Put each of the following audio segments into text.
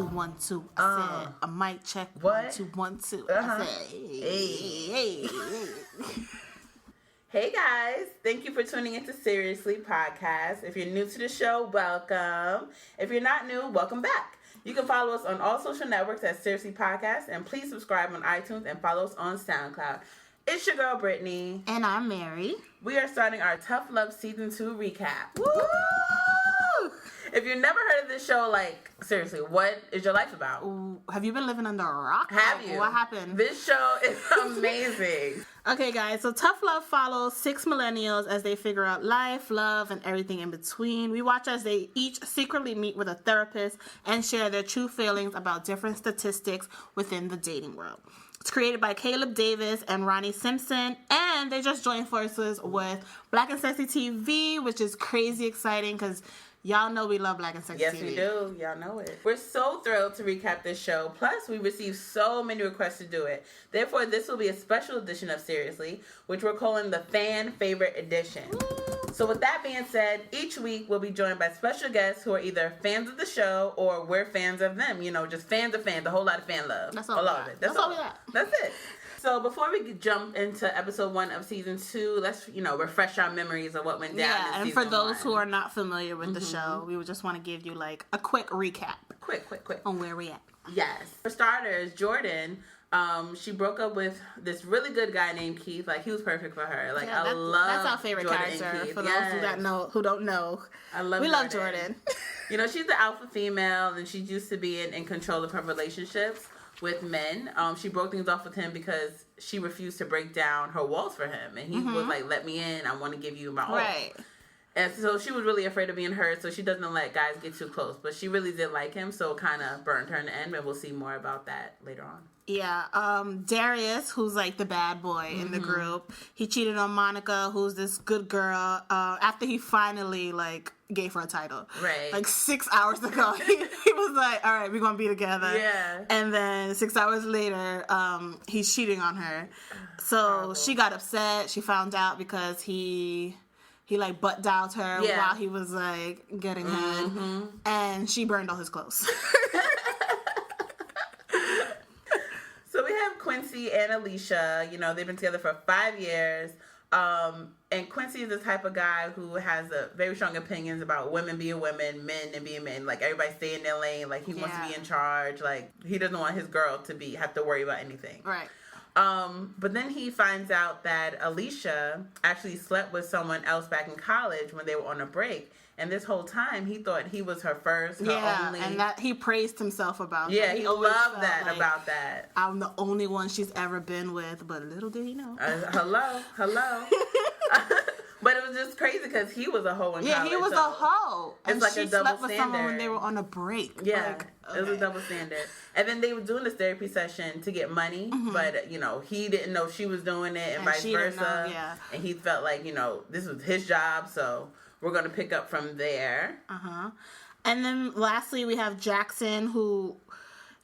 2, 1, 2. I said, a mic check. What? 1, 2, 1, 2. Uh-huh. I said, hey. Hey guys, thank you for tuning into Seriously Podcast. If you're new to the show, welcome. If you're not new, welcome back. You can follow us on all social networks at Seriously Podcast, and please subscribe on iTunes and follow us on SoundCloud. It's your girl, Brittany. And I'm Mary. We are starting our Tough Love Season 2 recap. Woo! If you've never heard of this show, like, seriously, what is your life about? Ooh, have you been living under a rock? Have you? What happened? This show is amazing. Okay, guys, so Tough Love follows 6 millennials as they figure out life, love, and everything in between. We watch as they each secretly meet with a therapist and share their true feelings about different statistics within the dating world. It's created by Caleb Davis and Ronnie Simpson, and they just joined forces with Black and Sexy TV, which is crazy exciting because y'all know we love Black and Sexy Yes, TV. we do. Y'all know it. We're so thrilled to recap this show. Plus, we received so many requests to do it. Therefore, this will be a special edition of Seriously, which we're calling the Fan Favorite Edition. So with that being said, each week we'll be joined by special guests who are either fans of the show or we're fans of them. You know, just fans of fans, a whole lot of fan love. That's all a lot of it. That's all we got. That's it. So before we jump into episode 1 of season 2, let's, refresh our memories of what went down in and season for those 1. who are not familiar with the show, we would just want to give you like a quick recap. Quick. On where we at. Yes. For starters, Jordan, she broke up with this really good guy named Keith. Like, he was perfect for her. Like, Yeah, I love that's our favorite Jordan character. and Keith. For those who don't know, we love Jordan. She's the alpha female, and she used to be in control of her relationships with men. She broke things off with him because she refused to break down her walls for him, and he was like, "Let me in. I want to give you my all." Right. And so she was really afraid of being hurt, so she doesn't let guys get too close. But she really did like him, so it kind of burned her in the end, and we'll see more about that later on. Yeah, Darius, who's like the bad boy in the group, he cheated on Monica, who's this good girl, after he finally, gave her a title. Right. Like 6 hours ago, he was like, all right, we're going to be together. Yeah. And then 6 hours later, he's cheating on her. So she got upset. She found out because he butt dialed her while he was, getting head. And she burned all his clothes. So we have Quincy and Alicia. They've been together for 5 years. And Quincy is the type of guy who has very strong opinions about women being women, men and being men. Like, everybody stay in their lane. Like, he wants to be in charge. Like, he doesn't want his girl to have to worry about anything. Right. But then he finds out that Alicia actually slept with someone else back in college when they were on a break. And this whole time, he thought he was her first, her only. And that he praised himself about. Yeah, he loved that like, about that. I'm the only one she's ever been with, but little did he know. Hello. But it was just crazy because he was a hoe in college. Yeah, he was a hoe. It's and like she a double slept with standard. someone when they were on a break. Yeah, it was a double standard. And then they were doing this therapy session to get money, but, he didn't know she was doing it and vice versa. And he felt like, this was his job, so we're going to pick up from there. And then lastly, we have Jackson, who...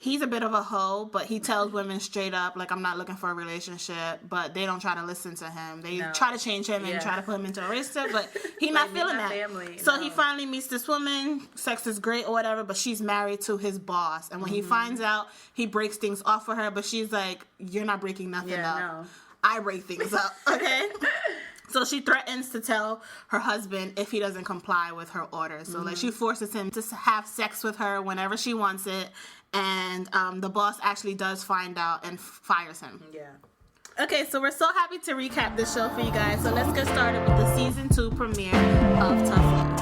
He's a bit of a hoe, but he tells women straight up, like, I'm not looking for a relationship, but they don't try to listen to him. They try to change him and try to put him into a relationship, but he's not feeling that. So he finally meets this woman, sex is great or whatever, but she's married to his boss. And when he finds out, he breaks things off for her, but she's like, you're not breaking nothing up. No. I break things up, okay? So she threatens to tell her husband if he doesn't comply with her orders. So, she forces him to have sex with her whenever she wants it. And the boss actually does find out and fires him. Yeah. Okay, so we're so happy to recap this show for you guys. So let's get started with the season 2 premiere of Tough Love.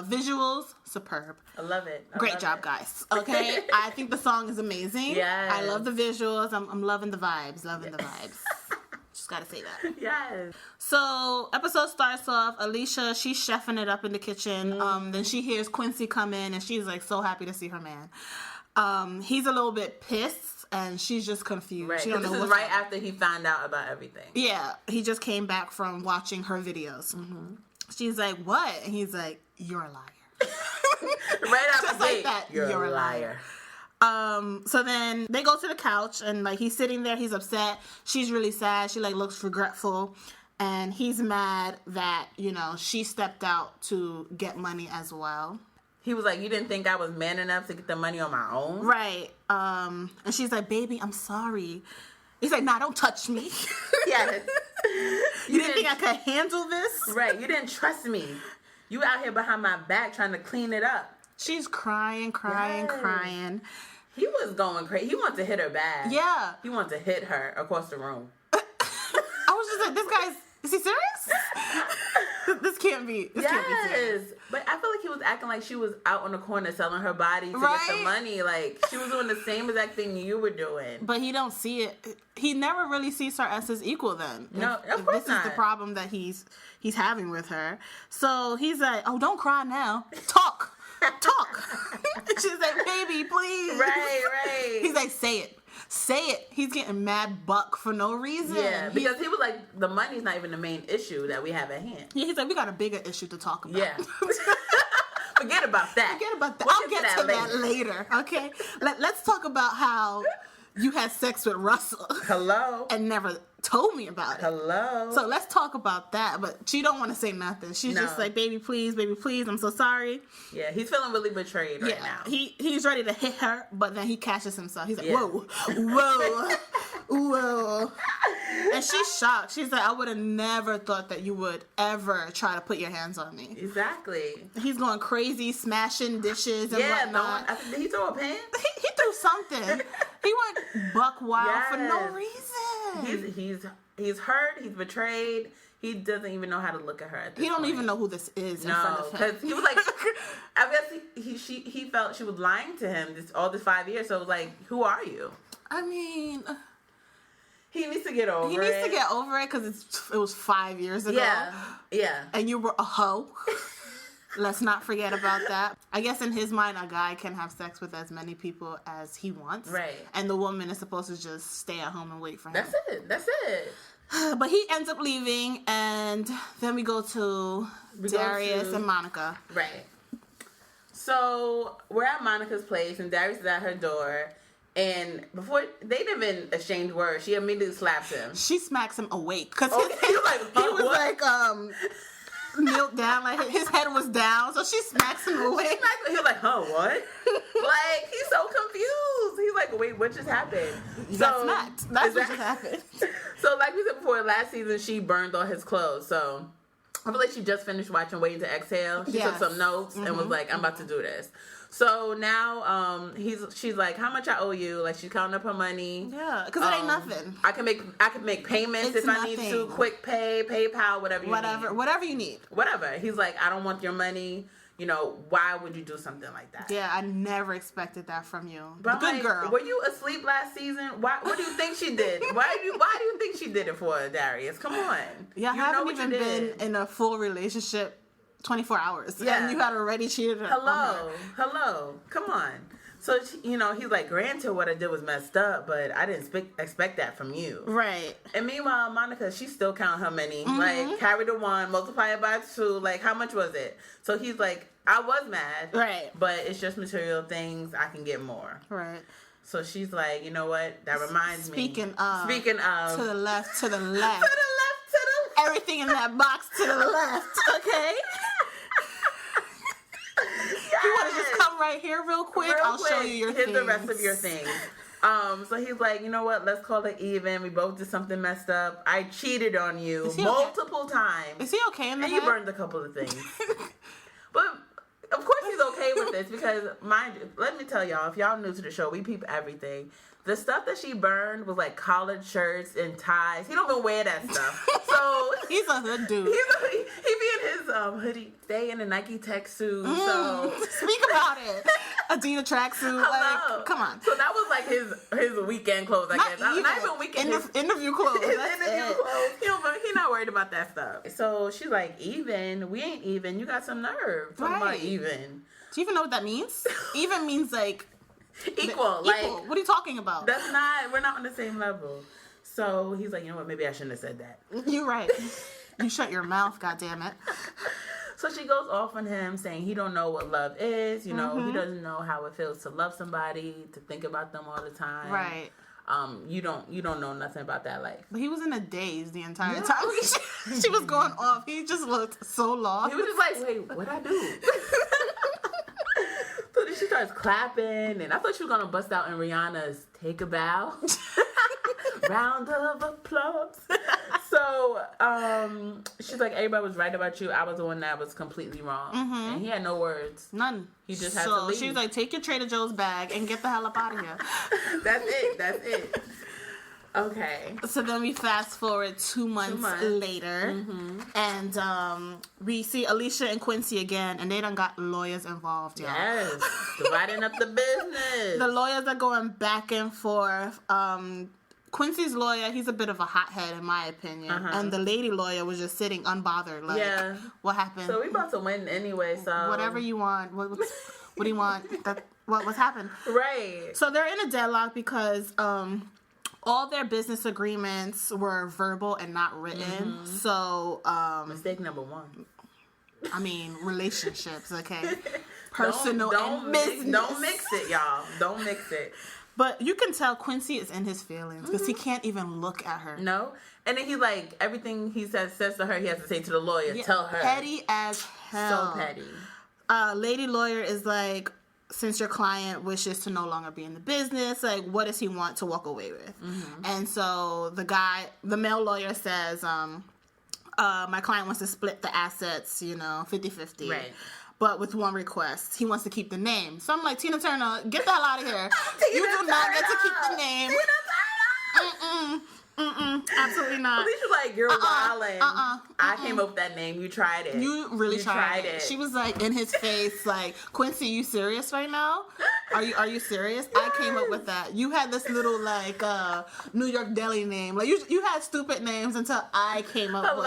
Visuals, superb. I love it. Great job, guys. Okay? I think the song is amazing. Yes. I love the visuals. I'm loving the vibes. Just gotta say that. Yes. So, episode starts off, Alicia, she's chefing it up in the kitchen. Then she hears Quincy come in, and she's, so happy to see her man. He's a little bit pissed, and she's just confused. Right. She don't know this is right after he found out about everything. Yeah. He just came back from watching her videos. She's like, what? And he's like, you're a liar. Right out Just the like gate. that. You're a liar. So then they go to the couch and like he's sitting there, he's upset. She's really sad. She like looks regretful. And he's mad that, you know, she stepped out to get money as well. He was like, you didn't think I was man enough to get the money on my own? Right. And she's like, baby, I'm sorry. He's like, nah, don't touch me. Yes. You didn't think I could handle this? Right. You didn't trust me. You out here behind my back trying to clean it up. She's crying. Yes. He was going crazy. He wanted to hit her bad. Yeah. He wanted to hit her across the room. I was just like, this guy's, is he serious? This can't be. This can't be serious. But I feel like he was acting like she was out on the corner selling her body to get the money. Like, she was doing the same exact thing you were doing. But he don't see it. He never really sees her as his equal then. No, of course this not. is the problem that he's having with her. So he's like, oh, don't cry now. Talk. She's like, baby, please. Right. He's like, say it. He's getting mad buck for no reason. Yeah, because he was like, the money's not even the main issue that we have at hand. Yeah, he's like, we got a bigger issue to talk about. Yeah. Forget about that. I'll get to that later. Okay? Let's talk about how you had sex with Russell. Hello. And never told me about it. Hello. So let's talk about that. But she don't want to say nothing. She's just like, baby, please, I'm so sorry. Yeah, he's feeling really betrayed right now. He's ready to hit her, but then he catches himself. He's like, whoa. And she's shocked. She's like, I would have never thought that you would ever try to put your hands on me. Exactly. He's going crazy, smashing dishes and whatnot. Did he throw a pan? He threw something. He went buck wild for no reason. He's hurt. He's betrayed. He doesn't even know how to look at her at this He don't point. even know who this is in front of him. Because he was like, I guess he felt she was lying to him all this 5 years. So it was like, who are you? I mean, he needs to get over it. He needs to get over it because it was 5 years ago. Yeah. And you were a hoe. Let's not forget about that. I guess in his mind, a guy can have sex with as many people as he wants. Right. And the woman is supposed to just stay at home and wait for him. That's it. But he ends up leaving, and then we go to Darius and Monica. Right. So we're at Monica's place, and Darius is at her door. And before they didn't even exchange words, she immediately slaps him. She smacks him awake because he was like knelt down, like his head was down, so she smacks him awake. He was like, huh, what? Like, he's so confused. He's like, wait, what just happened? You got smacked. That's what just happened. So like we said before, last season she burned all his clothes. So I feel like she just finished watching Waiting to Exhale. She took some notes and was like, I'm about to do this. So now she's like, how much I owe you? Like, she's counting up her money. Yeah, because it ain't nothing. I can make payments if I need to. Quick pay, PayPal, whatever you need. Whatever. He's like, I don't want your money. You know, why would you do something like that? Yeah, I never expected that from you. But good girl. Were you asleep last season? What do you think she did? Why do you think she did it for, Darius? Come on. Yeah, I haven't even been in a full relationship 24 hours. Yeah. And you had already cheated on her. Hello. Come on. So, he's like, granted, what I did was messed up, but I didn't expect that from you. Right. And meanwhile, Monica, she's still counting her money. Like, carry the 1, multiply it by 2. Like, how much was it? So he's like, I was mad. Right. But it's just material things. I can get more. Right. So she's like, you know what? That reminds me. Speaking of. To the left. to the left. Everything in that box to the left. Okay? Yes. You want to just come right here real quick? I'll show you your things. Here's the rest of your things. So he's like, you know what? Let's call it even. We both did something messed up. I cheated on you multiple times. Is he okay in the head? head? You burned a couple of things. But of course he's okay with this because, mind you, let me tell y'all, if y'all new to the show, we peep everything. The stuff that she burned was like collared shirts and ties. He don't even wear that stuff. So he's a hood dude. He be in his hoodie, stay in a Nike tech suit. So speak about it. Adidas tracksuit. Like, come on. So that was like his weekend clothes, I guess. Not even weekend. Interview clothes. His interview clothes. He's not worried about that stuff. So she's like, even? We ain't even. You got some nerve. Talking about even. Do you even know what that means? Even means like equal. Like, what are you talking about? We're not on the same level. So he's like, you know what, maybe I shouldn't have said that. You're right. You shut your mouth, goddammit. So she goes off on him saying he don't know what love is. You know, he doesn't know how it feels to love somebody, to think about them all the time. Right. You don't know nothing about that life. But he was in a daze the entire time. She was going off. He just looked so lost. He was just like, wait, what'd I do? So then she starts clapping, and I thought she was gonna bust out in Rihanna's "Take a Bow." Round of applause. So she's like, everybody was right about you. I was the one that was completely wrong. And he had no words. None. He just had to leave. She was like, take your Trader Joe's bag and get the hell up out of here. That's it. Okay. So then we fast forward 2 months later, and we see Alicia and Quincy again, and they done got lawyers involved, y'all. Yes. Dividing up the business. The lawyers are going back and forth. Quincy's lawyer, he's a bit of a hothead in my opinion, and the lady lawyer was just sitting unbothered, like, what happened? So we about to win anyway, so... Whatever you want. What do you want? What's happened? Right. So they're in a deadlock because all their business agreements were verbal and not written. So... mistake number one. I mean, relationships, okay? Personal and business. Don't mix it, y'all. Don't mix it. But you can tell Quincy is in his feelings because he can't even look at her. No. And then he, like, everything he says to her, he has to say to the lawyer. Yeah, tell her. Petty as hell. So petty. Lady lawyer is like, since your client wishes to no longer be in the business, like, what does he want to walk away with? And so the male lawyer says, my client wants to split the assets, 50-50. Right. But with one request. He wants to keep the name. So I'm like, Tina Turner, get the hell out of here. You do not get to keep the name. Tina Turner! Absolutely not. At least you're like, you're wildin'. I came up with that name. You tried it. You really tried it. She was like in his face, like, Quincy, you serious right now? Are you serious? Yes. I came up with that. You had this little like New York deli name. Like you had stupid names until I came up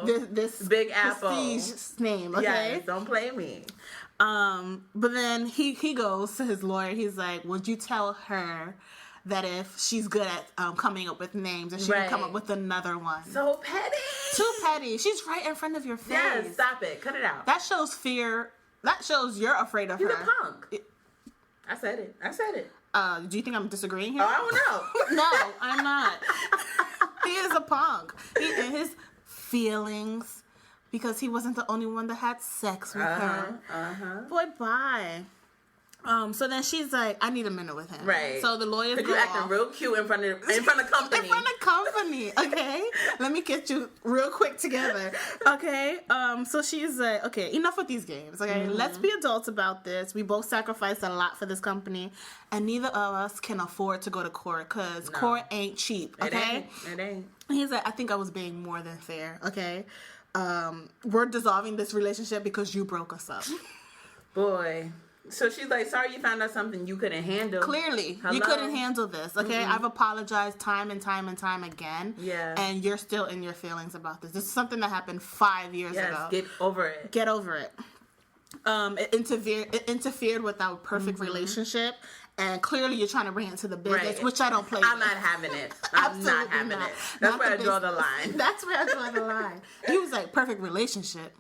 with this Big Apple prestige name. Okay, yes, don't play me. But then he goes to his lawyer. He's like, would you tell her that if she's good at coming up with names, and she can come up with another one? So petty. Too petty. She's right in front of your face. Yes, stop it. Cut it out. That shows fear. That shows you're afraid of her. He's a punk. I said it. Do you think I'm disagreeing here? Oh, I don't know. No, I'm not. He is a punk. He in his feelings because he wasn't the only one that had sex with her. Boy, bye. So then she's like, I need a minute with him. Right. So the lawyers go you acting off. real cute in front of company. In front of company, okay? Let me get you real quick together, okay? So she's like, okay, enough with these games, okay? Let's be adults about this. We both sacrificed a lot for this company, and neither of us can afford to go to court because court ain't cheap, okay? It ain't. And he's like, I think I was being more than fair, okay? We're dissolving this relationship because you broke us up. Boy. So she's like, sorry you found out something you couldn't handle. Clearly. You couldn't handle this, okay? I've apologized time and time and time again. Yeah. And you're still in your feelings about this. This is something that happened 5 years ago. Get over it. Get over it. It interfered with our perfect relationship. And clearly you're trying to bring it to the business, which I don't play I'm with. not having it. I'm not having it. That's where I draw the line. That's where I draw the line. He was like, perfect relationship.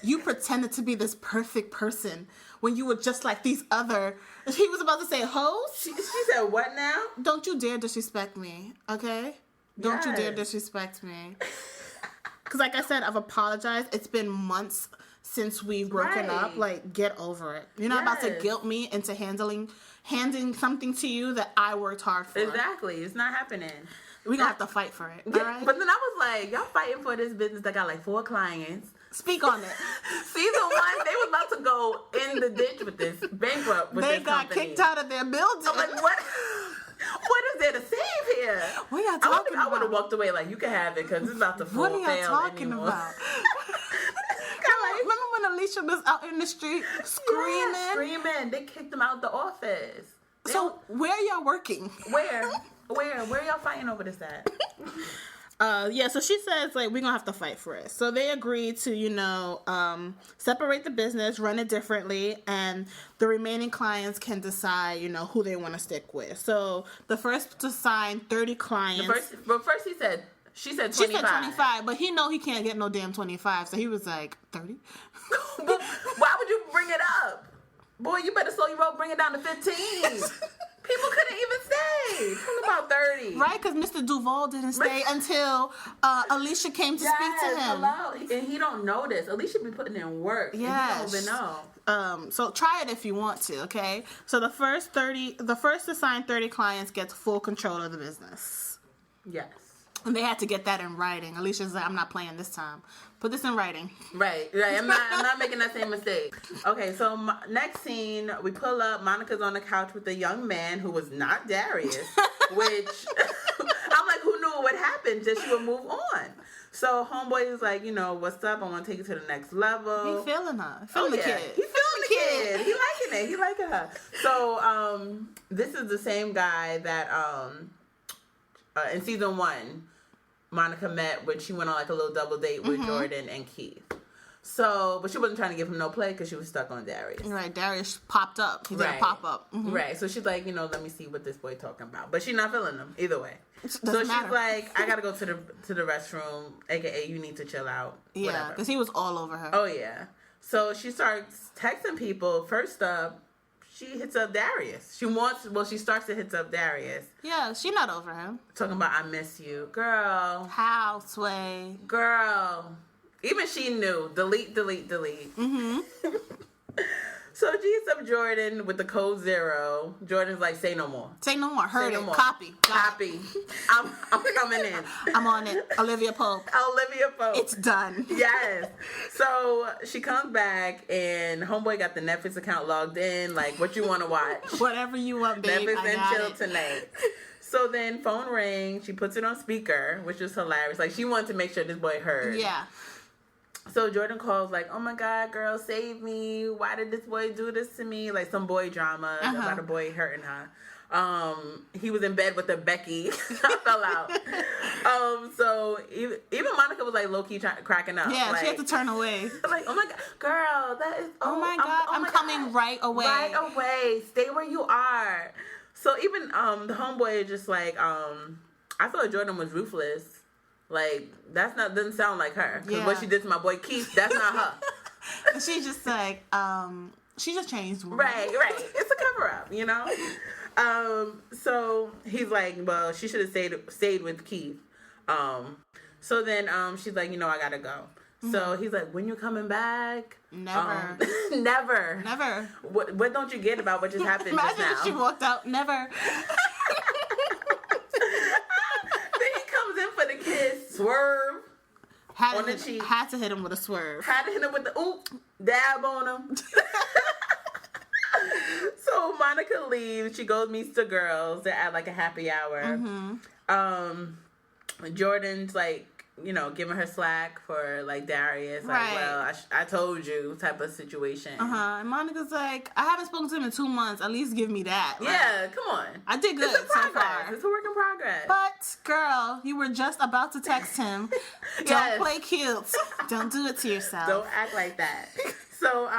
You pretended to be this perfect person when you were just like these other... He was about to say hoes. She said what now? Don't you dare disrespect me, okay? Don't you dare disrespect me. Because like I said, I've apologized. It's been months since we've broken up. Like, get over it. You're not about to guilt me into handing something to you that I worked hard for. Exactly. It's not happening. We're going to have to fight for it, all right? But then I was like, y'all fighting for this business that got like 4 clients. Speak on it. Season 1, they were about to go in the ditch with this, bankrupt with this company. They got kicked out of their building. I'm like, what is there to save here? What are y'all talking about? I would have walked away like, you can have it because it's about to fail. What are y'all talking about? Remember when Alicia was out in the street screaming? Yeah, screaming. They kicked them out the office. So where are y'all working? Where y'all fighting over this at? So she says, like, we're gonna have to fight for it. So they agreed to, separate the business, run it differently, and the remaining clients can decide, who they want to stick with. So the first to sign 30 clients. But first he said She said 25. She said 25, but he know he can't get no damn 25, so he was like 30. Why would you bring it up? Boy, you better slow your roll, bring it down to 15. People couldn't even stay. Talking about 30. Right, because Mr. Duval didn't stay until Alicia came to speak to him. Hello. And he don't know this. Alicia be putting in work. Yes. And he don't even know. So try it if you want to, okay? So the first assigned 30 clients gets full control of the business. Yes. And they had to get that in writing. Alicia's like, I'm not playing this time. Put this in writing. Right. I'm not making that same mistake. Okay, so next scene, we pull up. Monica's on the couch with a young man who was not Darius, which I'm like, who knew it would happen? That she would move on. So homeboy is like, what's up? I want to take you to the next level. He feeling her. Feeling the kid. He feeling the kid. He liking it. He liking her. So this is the same guy that in season 1. Monica met when she went on like a little double date with Jordan and Keith. So, but she wasn't trying to give him no play because she was stuck on Darius. Right, Darius popped up. He did a pop up. Mm-hmm. Right, so she's like, let me see what this boy talking about. But she's not feeling him either way. So she's like, I gotta go to the restroom, aka you need to chill out. Yeah, because he was all over her. Oh yeah. So she starts texting people. First up, she hits up Darius. She starts to hit up Darius. Yeah, she not over him. Talking about, I miss you. Girl. How, Sway? Girl. Even she knew. Delete. Mm-hmm. So she hits up Jordan with the code 0. Jordan's like, say no more. Say no more. Heard say it. No more. Copy. I'm coming in. I'm on it. Olivia Pope. It's done. Yes. So she comes back and homeboy got the Netflix account logged in. Like, what you want to watch? Whatever you want, babe. Netflix and chill tonight. So then phone rings. She puts it on speaker, which is hilarious. Like, she wanted to make sure this boy heard. Yeah. So Jordan calls like, oh my God, girl, save me. Why did this boy do this to me? Like some boy drama about a boy hurting her. He was in bed with a Becky. I fell out. So even Monica was like low-key cracking up. Yeah, like, she had to turn away. Like, oh my God, girl, that is, oh my God, I'm coming right away. Right away. Stay where you are. So even the homeboy is just like, I thought Jordan was ruthless. Like, doesn't sound like her. Because what she did to my boy Keith, that's not her. She's just like, she just changed. Right. It's a cover-up, So he's like, well, she should have stayed with Keith. So then she's like, I gotta go. Mm-hmm. So he's like, when you coming back? Never. Never. What don't you get about what just happened just now? Imagine if she walked out. Never. Kiss, swerve on the cheek. Had to hit him with a swerve. Had to hit him with the dab on him. So Monica leaves. She goes meets the girls. They're at like a happy hour. Mm-hmm. Jordan's like, giving her slack for like Darius. Like, well, I told you type of situation. And Monica's like, I haven't spoken to him in 2 months. At least give me that. Yeah, come on. I did good so far. It's a work in progress. But girl, you were just about to text him. Don't play cute. Don't do it to yourself. Don't act like that. So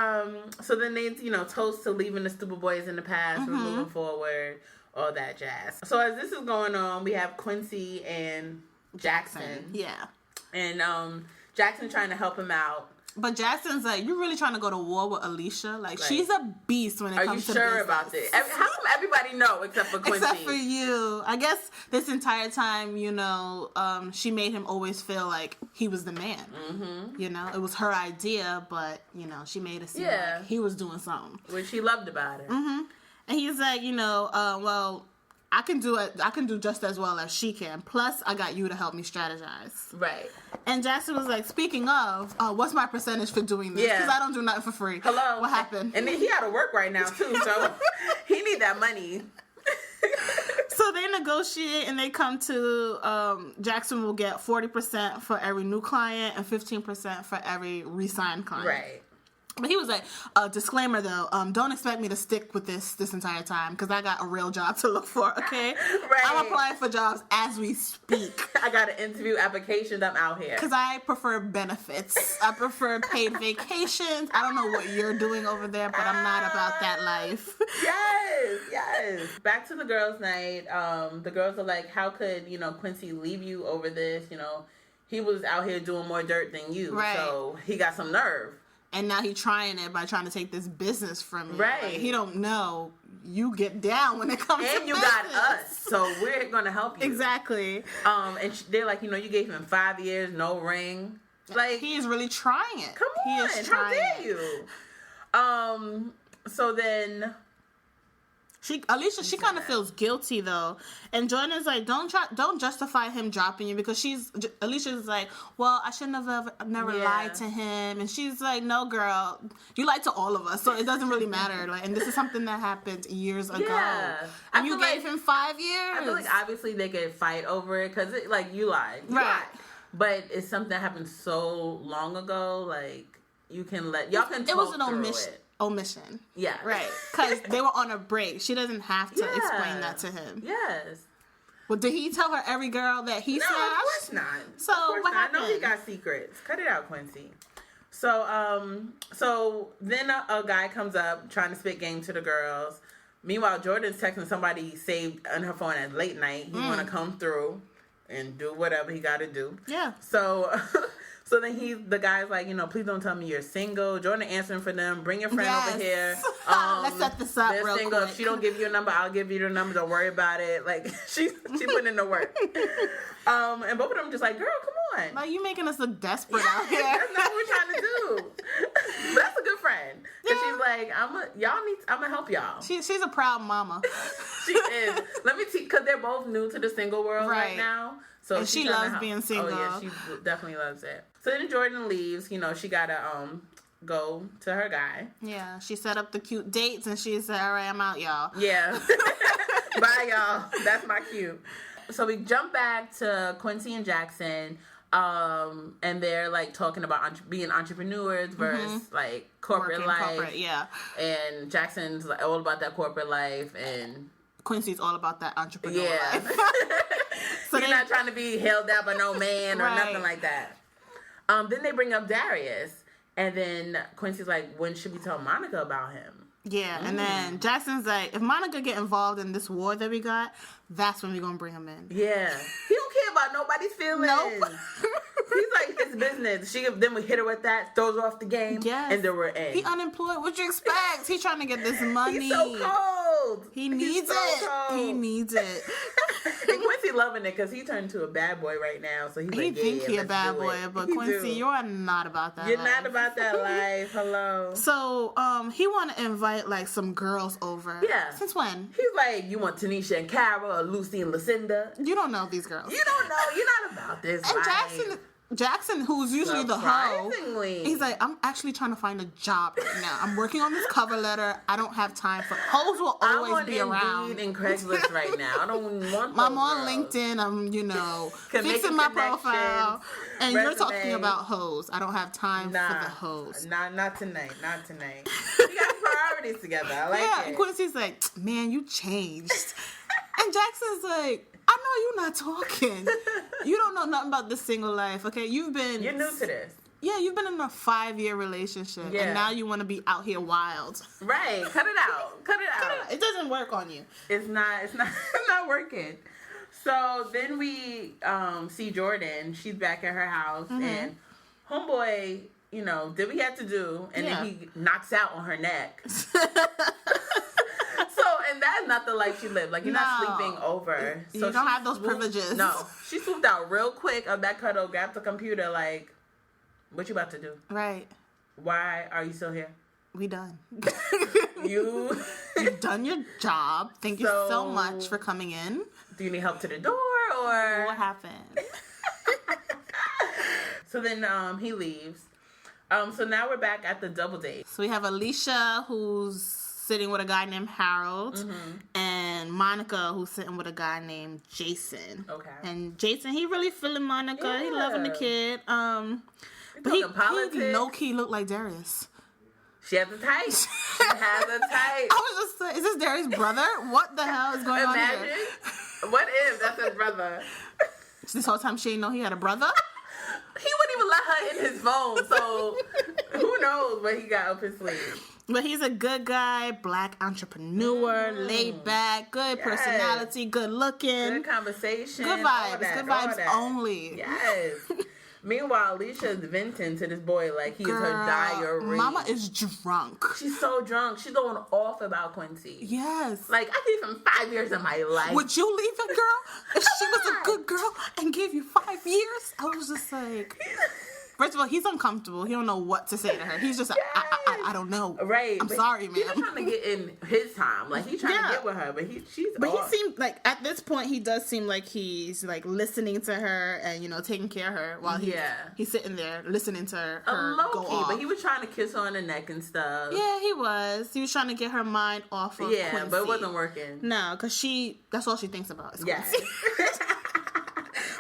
then they, toast to leaving the stupid boys in the past. We're moving forward. All that jazz. So as this is going on, we have Quincy and Jackson. Yeah. And Jackson trying to help him out. But Jackson's like, you're really trying to go to war with Alicia? Like, she's a beast when it comes to business. Are you sure about this? How come everybody know except for Quincy? Except for you. I guess this entire time, she made him always feel like he was the man. Mm-hmm. It was her idea, but, she made it seem like he was doing something. Which he loved about it. Mm-hmm. And he's like, well, I can do it. I can do just as well as she can. Plus, I got you to help me strategize. Right. And Jackson was like, speaking of, what's my percentage for doing this? Because I don't do nothing for free. Hello. What happened? And then he had to work right now, too. So he need that money. So they negotiate and they come to, Jackson will get 40% for every new client and 15% for every re-signed client. Right. But he was like, disclaimer though, don't expect me to stick with this entire time because I got a real job to look for, okay? Right. I'm applying for jobs as we speak. I got an interview applications. I'm out here. Because I prefer benefits. I prefer paid vacations. I don't know what you're doing over there, but I'm not about that life. Yes. Back to the girls' night. The girls are like, how could, Quincy leave you over this? He was out here doing more dirt than you. Right. So he got some nerve. And now he's trying it by trying to take this business from you. Right. Like, he don't know you get down when it comes to and you business. got us, so we're gonna help you. Exactly. And they're like, you gave him 5 years, no ring. Like, he is really trying it. Come on, he is trying how dare you? So then Alicia kind of feels guilty though, and Jordan's like, don't justify him dropping you because Alicia's like, well, I shouldn't have never lied to him, and she's like, no, girl, you lied to all of us, so it doesn't really matter. Like, and this is something that happened years ago, and you gave him 5 years. I feel like obviously they could fight over it because you lied, right? But it's something that happened so long ago, like y'all can talk it was an omission. Yeah. Right. Because they were on a break. She doesn't have to explain that to him. Yes. Well, did he tell her every girl that he smashed? No, of course not. So what happened? I know he got secrets. Cut it out, Quincy. So then a guy comes up trying to spit game to the girls. Meanwhile, Jordan's texting somebody saved on her phone at late night. He want to come through and do whatever he got to do. Yeah. So then the guy's like, please don't tell me you're single. Jordan answering for them. Bring your friend over here. Let's set this up real single. quick. If she don't give you a number, I'll give you the number. Don't worry about it. Like, she putting in the work. And both of them just like, girl, come on. Like, you making us look desperate out here. That's not what we're trying to do. But that's a good friend. Because she's like, I'm going to help y'all. She's a proud mama. She is. Let me because they're both new to the single world right now. So and she loves being single. Oh, yeah, she definitely loves it. So then Jordan leaves. She got to go to her guy. Yeah, she set up the cute dates, and she said, all right, I'm out, y'all. Yeah. Bye, y'all. That's my cue. So we jump back to Quincy and Jackson, and they're, like, talking about being entrepreneurs versus, like, corporate life. Yeah. And Jackson's like, all about that corporate life, and Quincy's all about that entrepreneur life. So he's not trying to be held down by no man or nothing like that. Then they bring up Darius, and then Quincy's like, when should we tell Monica about him? Yeah, and then Jackson's like, if Monica get involved in this war that we got, that's when we're going to bring him in. Yeah. He don't care about nobody's feelings. Nope. He's like, it's business. Then we hit her with that, throws her off the game, and then we're in. He unemployed. What you expect? He's trying to get this money. He's so cold. He needs it. Cold. He needs it. And Quincy loving it because he turned into a bad boy right now. So he's like, think he a bad boy, but Quincy, you're not about that. You're not about that life. Hello. So, he want to invite like some girls over. Yeah. Since when? He's like, you want Tanisha and Cara or Lucy and Lucinda? You don't know these girls. You don't know. You're not about this. And life. Jackson, who's usually the hoe, he's like, I'm actually trying to find a job right now. I'm working on this cover letter. I don't have time for hoes. Will always be around. Indeed and Craigslist right now. I don't want. I'm on LinkedIn. I'm fixing my profile, and resume. You're talking about hoes. I don't have time for the hoes. Not tonight. Not tonight. We got priorities together. I like it. And Quincy's like, man, you changed, and Jackson's like, I know you're not talking. You don't know nothing about this single life, okay? You're new to this. Yeah, you've been in a 5-year relationship, and now you want to be out here wild. Right. Cut it out. Cut it out. It doesn't work on you. It's not working. So then we see Jordan. She's back at her house, and homeboy, did what he had to do, and then he knocks out on her neck. And that's not the life she lived. Like, you're not sleeping over. So you don't have those privileges. No. She swooped out real quick of that cuddle, grabbed the computer, like, what you about to do? Right. Why are you still here? We done. You've done your job. Thank you so much for coming in. Do you need help to the door, or? What happened? So then he leaves. So now we're back at the double date. So we have Alicia, who's sitting with a guy named Harold, and Monica, who's sitting with a guy named Jason. Okay. And Jason, he really feeling Monica. Yeah. He loving the kid. But he low-key looked like Darius. She has a type. She has a type. I was just saying, is this Darius' brother? What the hell is going on here? What if that's his brother? This whole time she didn't know he had a brother? He wouldn't even let her in his phone, so who knows what he got up his sleeve. But he's a good guy, black entrepreneur, laid back, good personality, good looking. Good conversation. Good vibes. Good vibes only. Yes. Meanwhile, Alicia's venting to this boy like he's her diary. Mama is drunk. She's so drunk. She's going off about Quincy. Yes. Like, I gave him 5 years of my life. Would you leave a girl if she was a good girl and gave you 5 years? I was just like... First of all, he's uncomfortable. He don't know what to say to her. He's just like, I don't know. Right. I'm sorry, man. He's trying to get in his time. Like, he's trying to get with her, but she's off. He seemed like, at this point, he does seem like he's, like, listening to her and, you know, taking care of her while he's sitting there listening to her go off. But he was trying to kiss her on the neck and stuff. Yeah, he was. He was trying to get her mind off of Quincy. But it wasn't working. No, because that's all she thinks about is Quincy.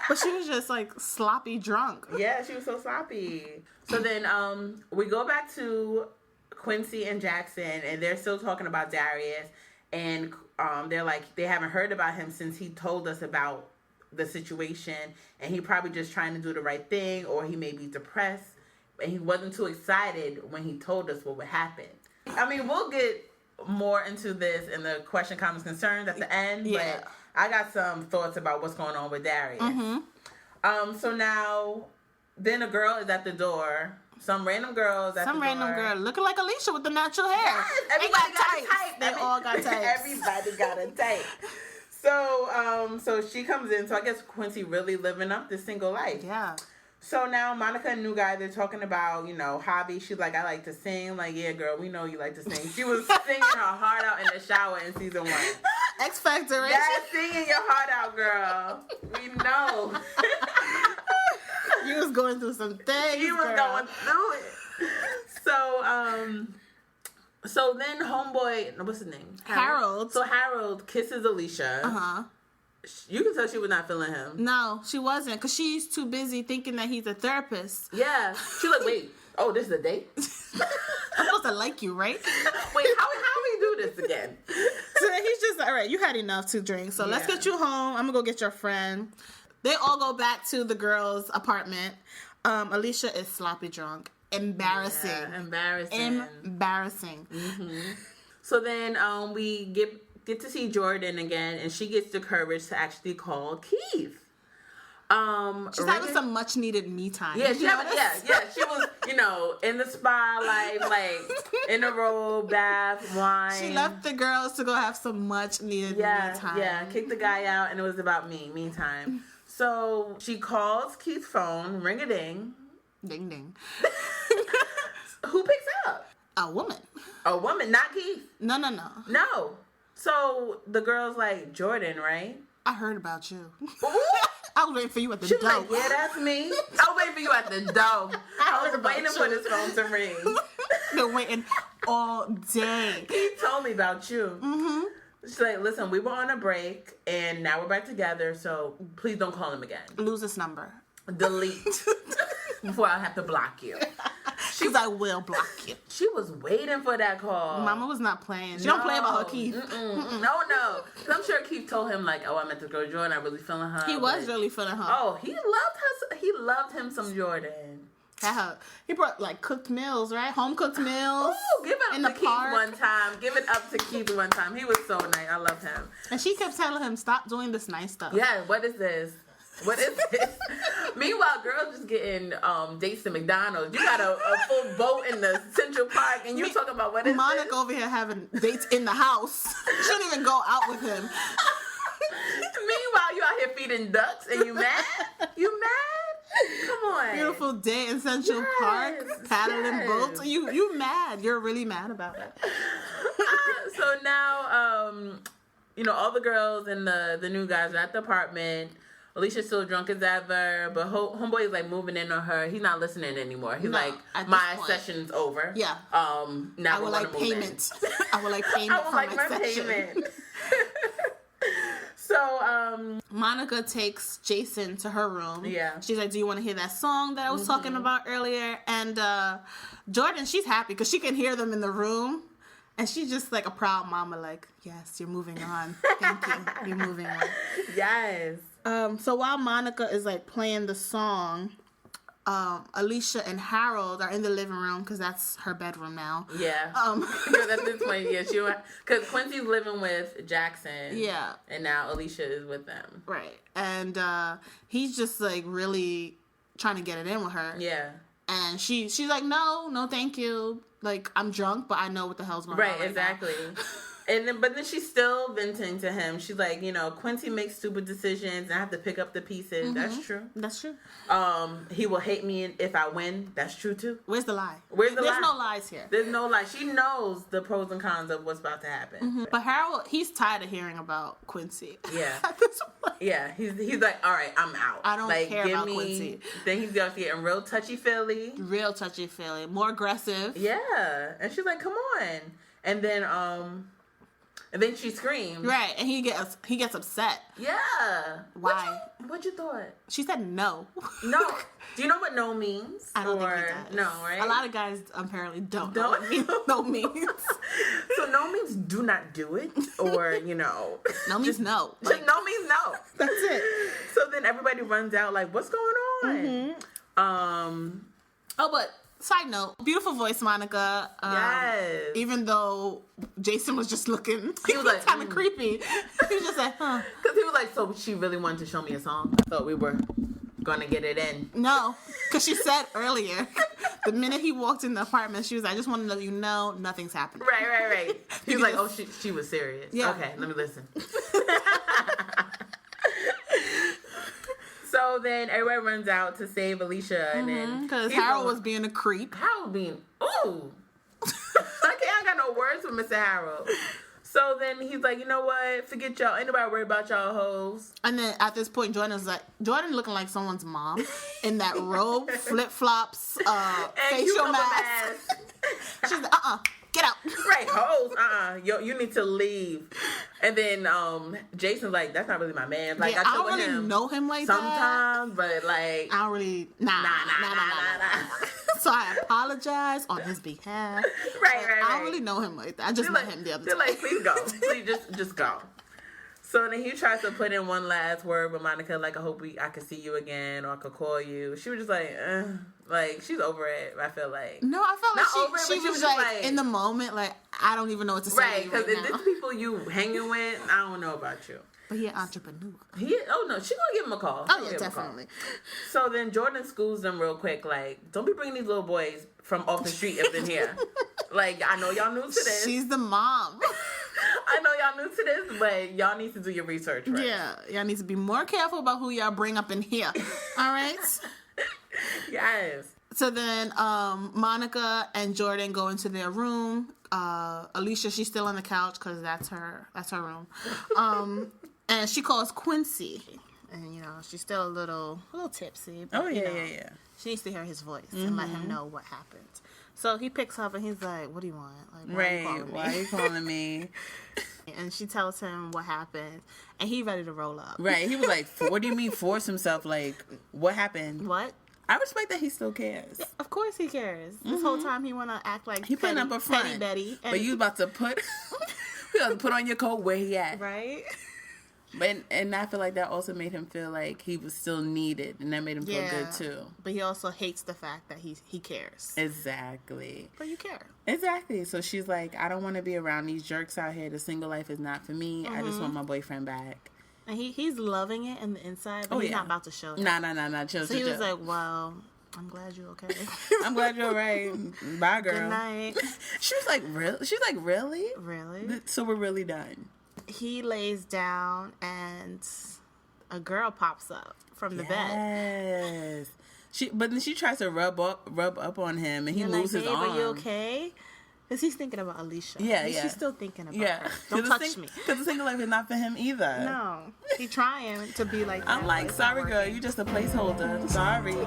But she was just, like, sloppy drunk. Yeah, she was so sloppy. So then we go back to Quincy and Jackson, and they're still talking about Darius. And they're like, they haven't heard about him since he told us about the situation. And he probably just trying to do the right thing, or he may be depressed. And he wasn't too excited when he told us what would happen. I mean, we'll get more into this in the question, comments, concerns at the end. Yeah. But I got some thoughts about what's going on with Darius. Mm-hmm. So now, then a girl is at the door. Some random girl is at the door. Some random girl looking like Alicia with the natural hair. Yes, everybody got a type. They all got types. Everybody got a type. So she comes in. So I guess Quincy really living up this single life. Yeah. So now Monica and New Guy, they're talking about, you know, hobbies. She's like, I like to sing. Like, yeah, girl, we know you like to sing. She was singing her heart out in the shower in season 1. X Factor, right? Yeah, singing your heart out, girl. We know. You was going through some things. You was going through it. So then homeboy, what's his name? Harold. So Harold kisses Alicia. Uh-huh. You can tell she was not feeling him. No, she wasn't, because she's too busy thinking that he's a therapist. Yeah. She like, wait, oh, this is a date? I'm supposed to like you, right? Wait, how we do this again? So he's just, all right, you had enough to drink, so let's get you home. I'm going to go get your friend. They all go back to the girl's apartment. Alicia is sloppy drunk. Embarrassing. Yeah, embarrassing. Mm-hmm. So then we get to see Jordan again, and she gets the courage to actually call Keith. She's having some much needed me time. Yeah, she was, you know, in the spotlight, like in a robe, bath, wine. She left the girls to go have some much needed me time. Yeah, kicked the me out, and it was about me time. So she calls Keith's phone, ring a ding. Ding ding. Who picks up? A woman. A woman, not Keith. No. So the girl's like, Jordan, right? I heard about you. I was waiting for you at the door. She was like, yeah, that's me. I was waiting for you at the door. I was waiting for this phone to ring. Been waiting all day. He told me about you. Mm-hmm. She's like, listen, we were on a break, and now we're back together, so please don't call him again. Lose this number. Delete. Before I have to block you. Because I will block you. She was waiting for that call. Mama was not playing. She don't play about her Keith. No. I'm sure Keith told him, like, oh, I met this girl Jordan. I'm really feeling her. He was really feeling her. Oh, he loved her. He loved him some Jordan. He brought, like, cooked meals, right? Home cooked meals. Ooh, give it up to Keith one time. Give it up to Keith one time. He was so nice. I love him. And she kept telling him, stop doing this nice stuff. Yeah, what is this? What is this? Meanwhile, girls just getting dates to McDonald's. You got a full boat in the Central Park, and you talking about what is Monica this? over here having dates in the house. She didn't even go out with him. Meanwhile, you out here feeding ducks, and you mad? You mad? Come on. Beautiful day in Central Park, paddling boats. You mad? You're really mad about it. So now, you know, all the girls and the new guys are at the apartment. Alicia's still drunk as ever, but homeboy is like moving in on her. He's not listening anymore. He's like, my session's over. Yeah. Now I would like payment. I would like payment for my session. Payment. So So, Monica takes Jason to her room. Yeah. She's like, do you want to hear that song that I was talking about earlier? And Jordan, she's happy because she can hear them in the room. And she's just like a proud mama, like, yes, you're moving on. Thank you. You're moving on. Yes. So while Monica is like playing the song, Alicia and Harold are in the living room because that's her bedroom now. Yeah. That's this point. Yeah, because Quincy's living with Jackson. Yeah. And now Alicia is with them. Right. And he's just like really trying to get it in with her. Yeah. And she's like, no, thank you. Like, I'm drunk, but I know what the hell's going on. Right, exactly. But then she's still venting to him. She's like, Quincy makes stupid decisions and I have to pick up the pieces. That's true. That's true. He will hate me if I win. That's true too. Where's the lie? There's no lies here. There's no lie. She knows the pros and cons of what's about to happen. But Harold, he's tired of hearing about Quincy. Yeah. At this point. Yeah. He's like, all right, I'm out. I don't care about Quincy. Then he's getting real touchy-feely. Real touchy-feely. More aggressive. Yeah. And she's like, come on. And then she screams. Right, and he gets upset. Yeah. Why? What you thought? She said no. No. Do you know what no means? I don't think he does. No, right? A lot of guys apparently don't know what no means. So no means do not do it, or no means no. Like, no means no. That's it. So then everybody runs out like, what's going on? Oh, but side note, beautiful voice, Monica. Yes. Even though Jason was just looking, he was like kind of creepy. He was just like, huh? Because he was like, so she really wanted to show me a song. I thought we were gonna get it in. No, because she said earlier, the minute he walked in the apartment, she was like, I just want to let you know nothing's happening. Right. He was like, oh, she was serious. Yeah. Okay, let me listen. So then everybody runs out to save Alicia, and then because Harold was being a creep. Harold being I got no words for Mr. Harold. So then he's like, you know what? Forget y'all. Ain't nobody worried about y'all hoes. And then at this point, Jordan looking like someone's mom in that robe, flip flops, facial mask. She's like, get out. Right, hoes, you need to leave. And then Jason's like, that's not really my man. Like, I don't really know him like sometimes, but like, I don't really, nah. So I apologize on his behalf. Right. I don't really know him like that. I just met him the other time. They're like, please go. Please just go. So then he tries to put in one last word with Monica, like, I hope I could see you again, or I could call you. She was just like, she's over it, I feel like. No, I felt like she was like, in the moment, like, I don't even know what to say. Right, because if this people you hanging with, I don't know about you. But he an entrepreneur. No, she gonna give him a call. Oh, yeah, definitely. So then Jordan schools them real quick, like, don't be bringing these little boys from off the street up in here. Like, I know y'all new to this. She's the mom. I know y'all new to this, but y'all need to do your research right. Yeah, y'all need to be more careful about who y'all bring up in here. All right? Yes. So then Monica and Jordan go into their room. Alicia, she's still on the couch because that's her room. And she calls Quincy. And, she's still a little tipsy. But, yeah. She needs to hear his voice and let him know what happened. So he picks up and he's like, what do you want? Like, why are you calling me? And she tells him what happened. And he's ready to roll up. Right. He was like, what do you mean force himself? Like, what happened? What? I respect that he still cares. Yeah, of course he cares. This whole time he want to act like he putting up a front. Petty Betty. But you about to put on your coat where he at. Right. And I feel like that also made him feel like he was still needed, and that made him feel good too. But he also hates the fact that he cares. Exactly. But you care. Exactly. So she's like, I don't want to be around these jerks out here. The single life is not for me. I just want my boyfriend back. And he's loving it in the inside, but he's not about to show it. Nah. Chill. So he was like, well, I'm glad you're okay. I'm glad you're all right. Bye, girl. Good night. She was like, really? She's like, really? Really? So we're really done. He lays down and a girl pops up from the bed. Yes. But then she tries to rub up on him, and he moves his arm. Are you okay? Because he's thinking about Alicia. Yeah. She's still thinking about her. Don't touch me. Because the single life is not for him either. No. He's trying to be like that. I'm like, sorry, girl. You just a placeholder. Sorry. All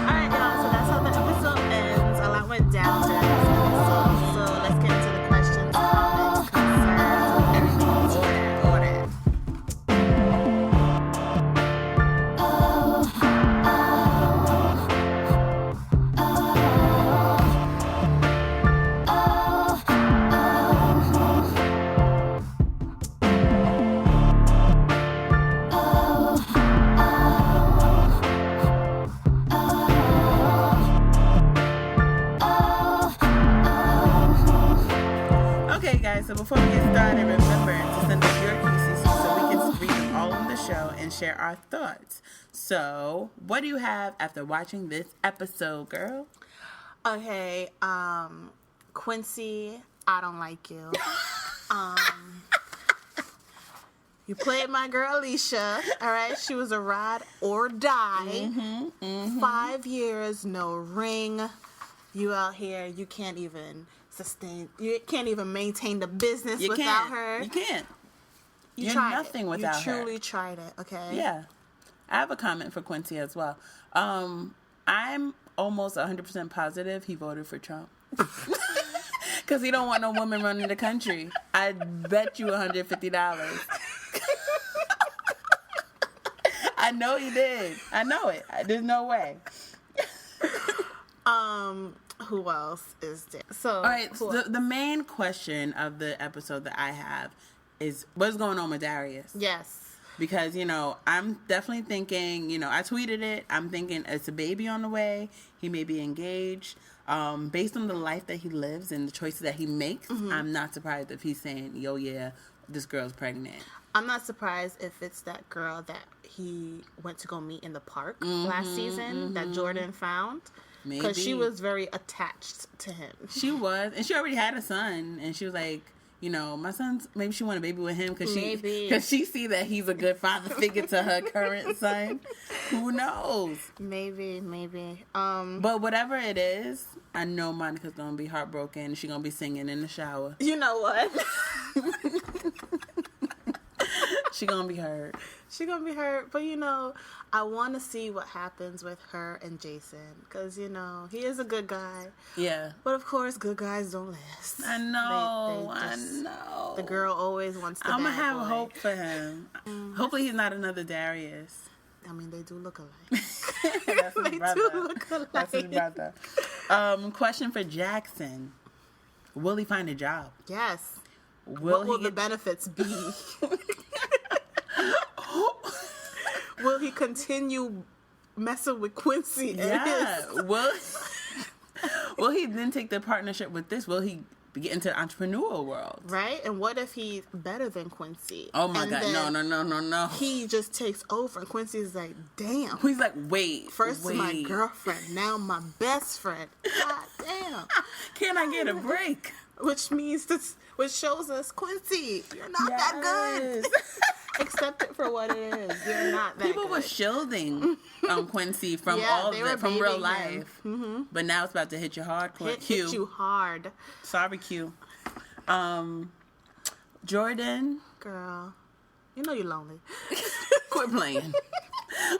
right, y'all. So that's how the episode ends. A lot went down to this episode. So let's get into the questions, comments, concerns, everything. Order. So before we get started, remember to send us your QCC so we can read them all on the show and share our thoughts. So, what do you have after watching this episode, girl? Okay, Quincy, I don't like you. You played my girl Alicia, all right? She was a ride or die. 5 years, no ring. You out here, you can't even maintain the business without her. You can't. You're tried nothing it. without her. You truly tried it, okay? Yeah. I have a comment for Quincy as well. I'm almost 100% positive he voted for Trump. Because he don't want no woman running the country. I bet you $150. I know he did. I know it. There's no way. Who else is there? So, all right. The main question of the episode that I have is what's going on with Darius? Yes. Because, I'm definitely thinking, I tweeted it. I'm thinking it's a baby on the way. He may be engaged. Based on the life that he lives and the choices that he makes, I'm not surprised if he's saying, yo, yeah, this girl's pregnant. I'm not surprised if it's that girl that he went to go meet in the park last season that Jordan found. Because she was very attached to him. She was. And she already had a son. And she was like, my son's, maybe she want a baby with him because she see that he's a good father figure to her current son. Who knows? Maybe. But whatever it is, I know Monica's going to be heartbroken. She's going to be singing in the shower. You know what? She gonna be hurt. But I want to see what happens with her and Jason because he is a good guy. Yeah. But of course, good guys don't last. I know. I know. The girl always wants the. I'm gonna bad have boy. Hope for him. Hopefully, he's not another Darius. I mean, they do look alike. That's his They brother. do look alike. That's his brother. Question for Jackson: will he find a job? Yes. What will the benefits be? Will he continue messing with Quincy? Yeah. Will he then take the partnership with this? Will he get into the entrepreneurial world? Right. And what if he's better than Quincy? Oh my God! No! He just takes over, and Quincy's like, "Damn." He's like, "Wait, first my girlfriend, now my best friend. God damn! Can I get a break?" Which shows us, Quincy, you're not that good. Accept it for what it is. You're not that People good. were shielding Quincy from from real life. Mm-hmm. But now it's about to hit you hard. Hit you hard. Sorry, Q. Jordan. Girl, you're lonely. Quit playing.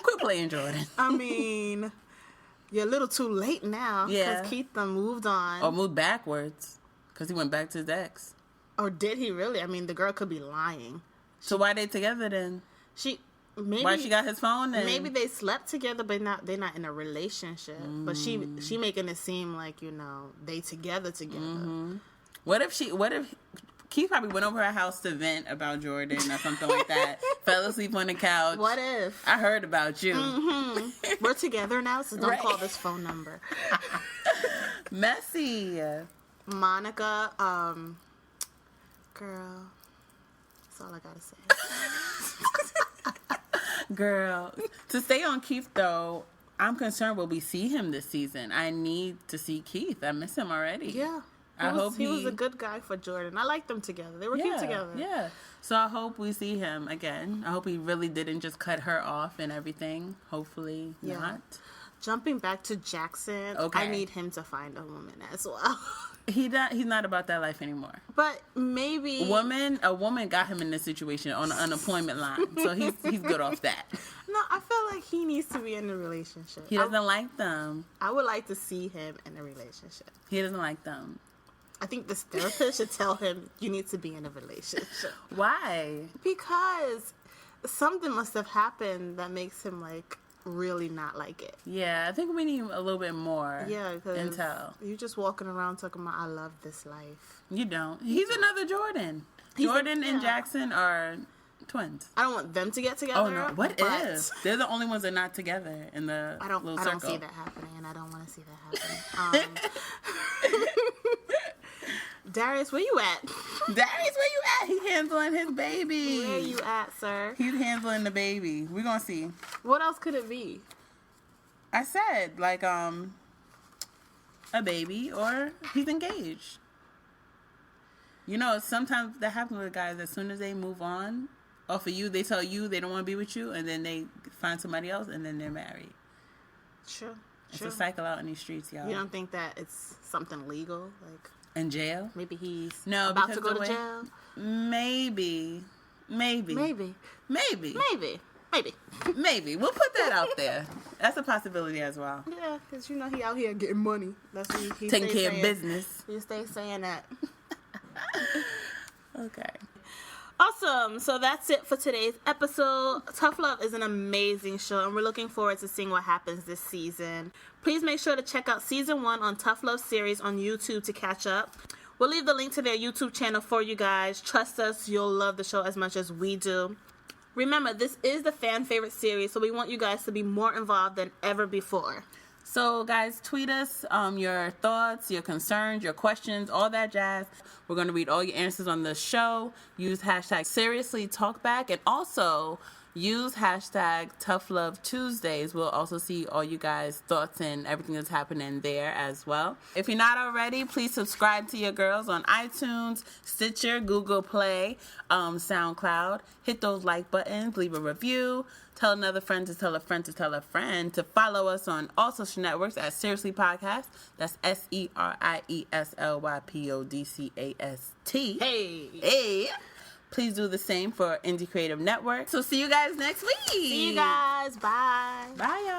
Quit playing, Jordan. I mean, you're a little too late now. Yeah. Because Keith done moved on. Or moved backwards. Because he went back to his ex. Or did he really? I mean, the girl could be lying. So why they together then? Why she got his phone then? Maybe they slept together, but they're not in a relationship. But she making it seem like they together. Mm-hmm. What if Keith probably went over her house to vent about Jordan or something like that? Fell asleep on the couch. What if? I heard about you. Mm-hmm. We're together now, so don't call this phone number. Messy. Monica, girl, that's all I gotta say. Girl, to stay on Keith though, I'm concerned will we see him this season? I need to see Keith. I miss him already. Yeah. He was a good guy for Jordan. I liked them together. They were cute together. Yeah. So I hope we see him again. I hope he really didn't just cut her off and everything. Hopefully not. Jumping back to Jackson, I need him to find a woman as well. He's not about that life anymore. But maybe a woman got him in this situation on the unemployment line, so he's good off that. No, I feel like he needs to be in a relationship. He doesn't like them. I would like to see him in a relationship. He doesn't like them. I think this therapist should tell him you need to be in a relationship. Why? Because something must have happened that makes him really not like it. Yeah, I think we need a little bit more intel. You're just walking around talking about, I love this life. You don't. He's another Jordan. Jordan and Jackson are twins. I don't want them to get together. Oh, no. What if? They're the only ones that are not together in the little circle. I don't see that happening, and I don't want to see that happen. Darius, where you at? Darius, where you at? He handling his baby. Where you at, sir? He's handling the baby. We're gonna see. What else could it be? I said, like, a baby, or he's engaged. You know, sometimes that happens with guys. As soon as they move on off of you, they tell you they don't want to be with you, and then they find somebody else, and then they're married. Sure. It's a cycle out in these streets, y'all. You don't think that it's something legal? Like, in jail? maybe he's no, about to go to jail? Maybe. Maybe. We'll put that out there. That's a possibility as well. Yeah, because you know he out here getting money. That's what he taking care of business. He stays saying that. Okay. Awesome. So that's it for today's episode. Tough Love is an amazing show, and we're looking forward to seeing what happens this season. Please make sure to check out Season 1 on Tough Love series on YouTube to catch up. We'll leave the link to their YouTube channel for you guys. Trust us, you'll love the show as much as we do. Remember, this is the fan favorite series, so we want you guys to be more involved than ever before. So, guys, tweet us your thoughts, your concerns, your questions, all that jazz. We're going to read all your answers on the show. Use hashtag SeriouslyTalkBack, and also use hashtag ToughLoveTuesdays. We'll also see all you guys' thoughts and everything that's happening there as well. If you're not already, please subscribe to your girls on iTunes, Stitcher, Google Play, SoundCloud. Hit those like buttons, leave a review. Tell another friend to tell a friend to tell a friend to follow us on all social networks at Seriously Podcast. That's SeriouslyPodcast. Hey. Please do the same for Indie Creative Network. So see you guys next week. See you guys. Bye. Bye, y'all.